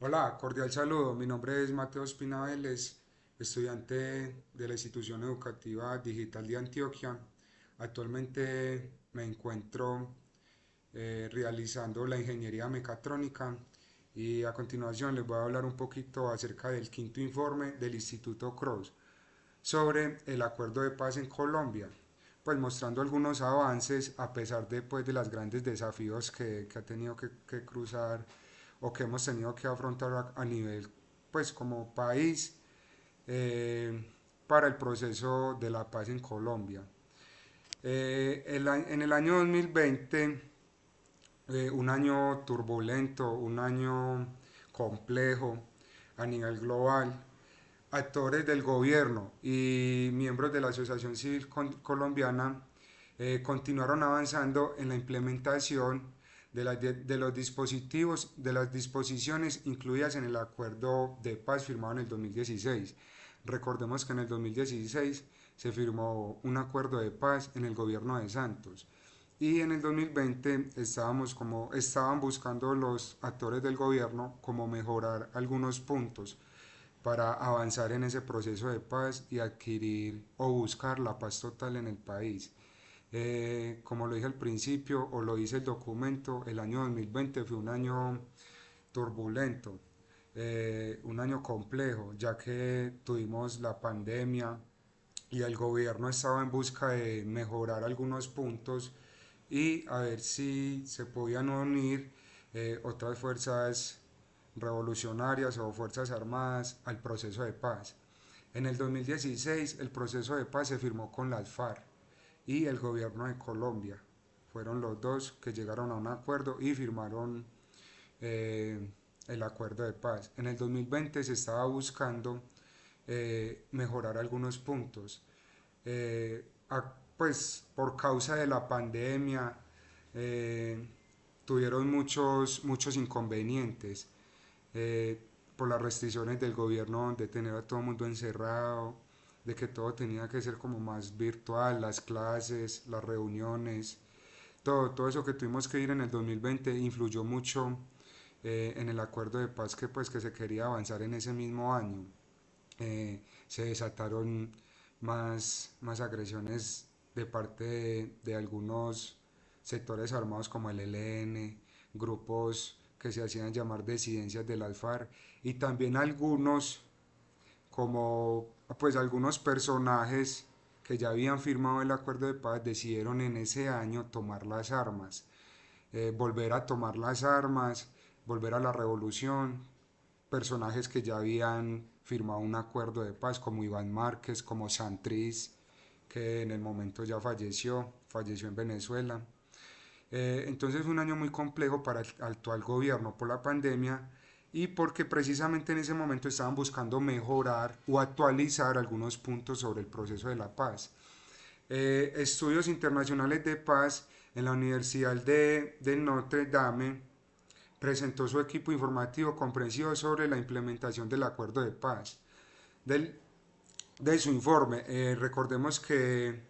Hola, cordial saludo. Mi nombre es Mateo Espina Vélez, estudiante de la institución educativa Digital de Antioquia. Actualmente me encuentro realizando la ingeniería mecatrónica y a continuación les voy a hablar un poquito acerca del quinto informe del Instituto Cross sobre el acuerdo de paz en Colombia, pues mostrando algunos avances a pesar de, pues, de los grandes desafíos que ha tenido que cruzar o que hemos tenido que afrontar a nivel, pues como país, eh, para el proceso de la paz en Colombia. En el año 2020, un año turbulento, un año complejo a nivel global, actores del gobierno y miembros de la Asociación Civil Colombiana continuaron avanzando en la implementación de los dispositivos, de las disposiciones incluidas en el acuerdo de paz firmado en el 2016. Recordemos que en el 2016 se firmó un acuerdo de paz en el gobierno de Santos. Y en el 2020 estaban buscando los actores del gobierno como mejorar algunos puntos para avanzar en ese proceso de paz y adquirir o buscar la paz total en el país. Como lo dije al principio, o lo dice el documento, el año 2020 fue un año turbulento, un año complejo, ya que tuvimos la pandemia y el gobierno estaba en busca de mejorar algunos puntos y a ver si se podían unir otras fuerzas revolucionarias o fuerzas armadas al proceso de paz. En el 2016 el proceso de paz se firmó con las FARC y el gobierno de Colombia. Fueron los dos que llegaron a un acuerdo y firmaron eh, el acuerdo de paz. En el 2020 se estaba buscando mejorar algunos puntos. Pues por causa de la pandemia eh, tuvieron muchos inconvenientes por las restricciones del gobierno de tener a todo el mundo encerrado, de que todo tenía que ser como más virtual, las clases, las reuniones, todo eso que tuvimos que ir en el 2020 influyó mucho en el acuerdo de paz que se quería avanzar en ese mismo año. Se desataron más agresiones de parte de algunos sectores armados como el ELN, grupos que se hacían llamar disidencias del Alfar y también algunos como pues algunos personajes que ya habían firmado el acuerdo de paz decidieron en ese año tomar las armas, volver a tomar las armas, volver a la revolución, personajes que ya habían firmado un acuerdo de paz, como Iván Márquez, como Santriz, que en el momento ya falleció en Venezuela. Entonces fue un año muy complejo para el actual gobierno por la pandemia y porque precisamente en ese momento estaban buscando mejorar o actualizar algunos puntos sobre el proceso de la paz. Estudios internacionales de paz en la Universidad de Notre Dame presentó su equipo informativo comprensivo sobre la implementación del acuerdo de paz. Del, de su informe, recordemos que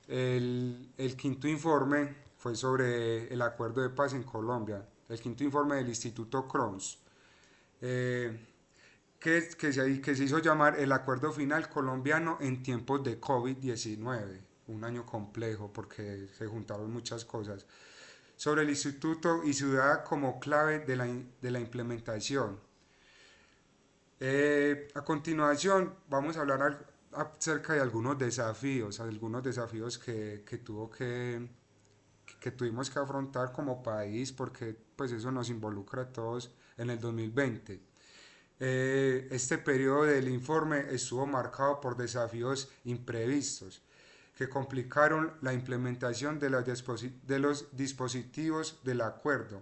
el quinto informe fue sobre el acuerdo de paz en Colombia, el quinto informe del Instituto Crohns, eh, que se hizo llamar el acuerdo final colombiano en tiempos de COVID-19, un año complejo porque se juntaron muchas cosas, sobre el instituto y ciudad como clave de la implementación. A continuación vamos a hablar acerca de algunos desafíos que tuvimos que afrontar como país, porque pues eso nos involucra a todos en el 2020. Este periodo del informe estuvo marcado por desafíos imprevistos que complicaron la implementación de los dispositivos del acuerdo.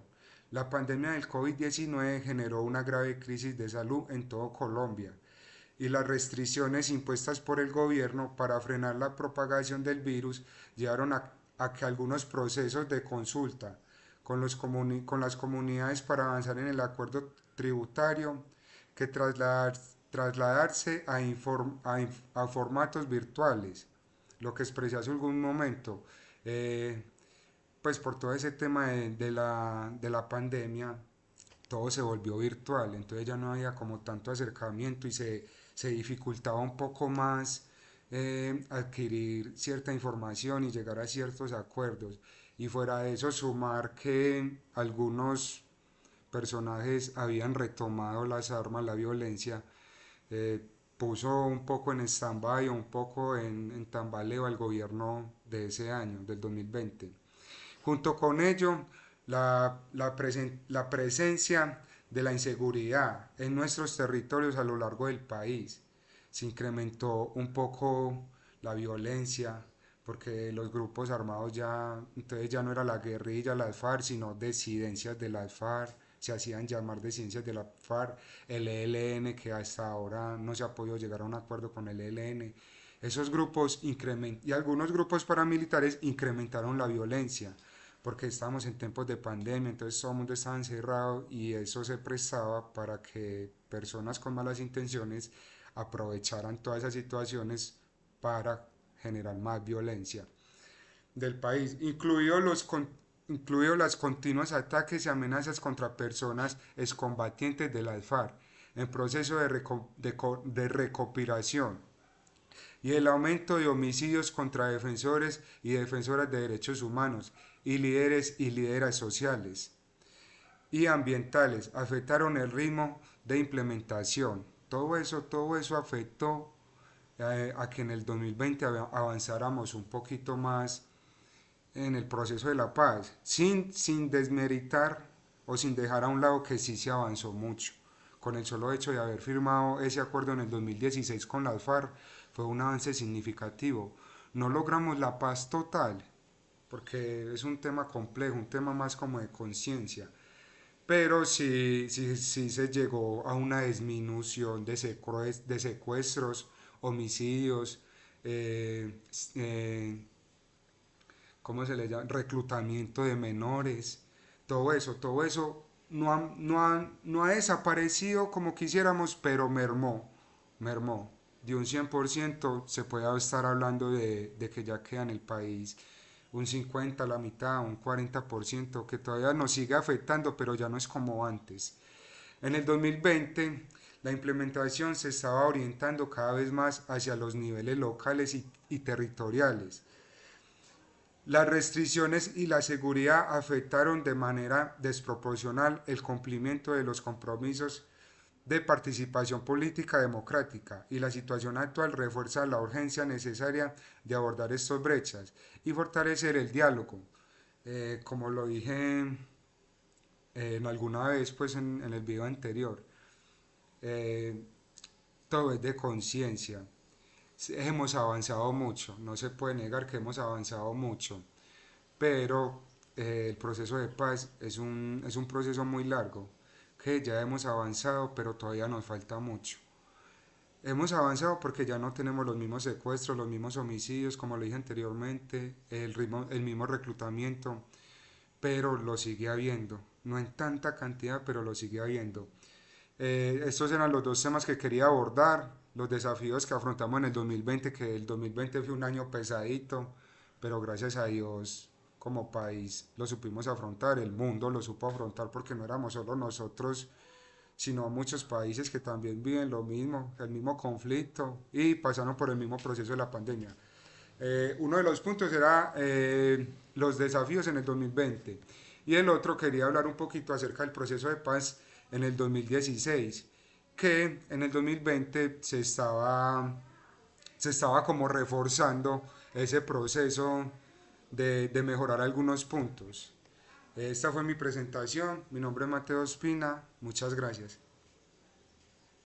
La pandemia del COVID-19 generó una grave crisis de salud en todo Colombia y las restricciones impuestas por el gobierno para frenar la propagación del virus llevaron a que algunos procesos de consulta con las comunidades para avanzar en el acuerdo tributario que trasladarse a formatos virtuales, lo que expresé hace algún momento, pues por todo ese tema de la pandemia, todo se volvió virtual, entonces ya no había como tanto acercamiento y se dificultaba un poco más adquirir cierta información y llegar a ciertos acuerdos. Y fuera de eso, sumar que algunos personajes habían retomado las armas, la violencia, eh, puso un poco en stand-by o un poco en tambaleo al gobierno de ese año, del 2020. Junto con ello, la presencia de la inseguridad en nuestros territorios a lo largo del país. Se incrementó un poco la violencia, porque los grupos armados ya, entonces ya no era la guerrilla, las FARC, sino disidencias de las FARC, se hacían llamar disidencias de la FARC, el ELN, que hasta ahora no se ha podido llegar a un acuerdo con el ELN. Esos grupos y algunos grupos paramilitares incrementaron la violencia porque estábamos en tiempos de pandemia, entonces todo el mundo estaba encerrado y eso se prestaba para que personas con malas intenciones aprovecharan todas esas situaciones para generar más violencia del país, incluidos los continuos ataques y amenazas contra personas excombatientes de las FARC en proceso de recopilación y el aumento de homicidios contra defensores y defensoras de derechos humanos y líderes y líderes sociales y ambientales afectaron el ritmo de implementación. Todo eso afectó a que en el 2020 avanzáramos un poquito más en el proceso de la paz, sin desmeritar o sin dejar a un lado que sí se avanzó mucho. Con el solo hecho de haber firmado ese acuerdo en el 2016 con las FARC, fue un avance significativo. No logramos la paz total, porque es un tema complejo, un tema más como de conciencia, pero sí se llegó a una disminución de secuestros, homicidios, eh, eh, ¿cómo se le llama? Reclutamiento de menores, todo eso no ha desaparecido como quisiéramos, pero mermó. De un 100% se puede estar hablando de que ya queda en el país un 50, la mitad, un 40%, que todavía nos sigue afectando, pero ya no es como antes. En el 2020, la implementación se estaba orientando cada vez más hacia los niveles locales y territoriales. Las restricciones y la seguridad afectaron de manera desproporcional el cumplimiento de los compromisos de participación política democrática y la situación actual refuerza la urgencia necesaria de abordar estas brechas y fortalecer el diálogo. Como lo dije en alguna vez pues en el video anterior, eh, todo es de conciencia. Hemos avanzado mucho, no se puede negar que hemos avanzado mucho, pero el proceso de paz es un proceso muy largo, que ya hemos avanzado, pero todavía nos falta mucho. Hemos avanzado porque ya no tenemos los mismos secuestros, los mismos homicidios, como lo dije anteriormente, el mismo reclutamiento, pero lo sigue habiendo. No en tanta cantidad, pero lo sigue habiendo. Estos eran los dos temas que quería abordar, los desafíos que afrontamos en el 2020, que el 2020 fue un año pesadito, pero gracias a Dios como país lo supimos afrontar, el mundo lo supo afrontar porque no éramos solo nosotros, sino muchos países que también viven lo mismo, el mismo conflicto y pasaron por el mismo proceso de la pandemia. Uno de los puntos era los desafíos en el 2020 y el otro quería hablar un poquito acerca del proceso de paz en el 2016, que en el 2020 se estaba como reforzando ese proceso de mejorar algunos puntos. Esta fue mi presentación, mi nombre es Mateo Espina, muchas gracias.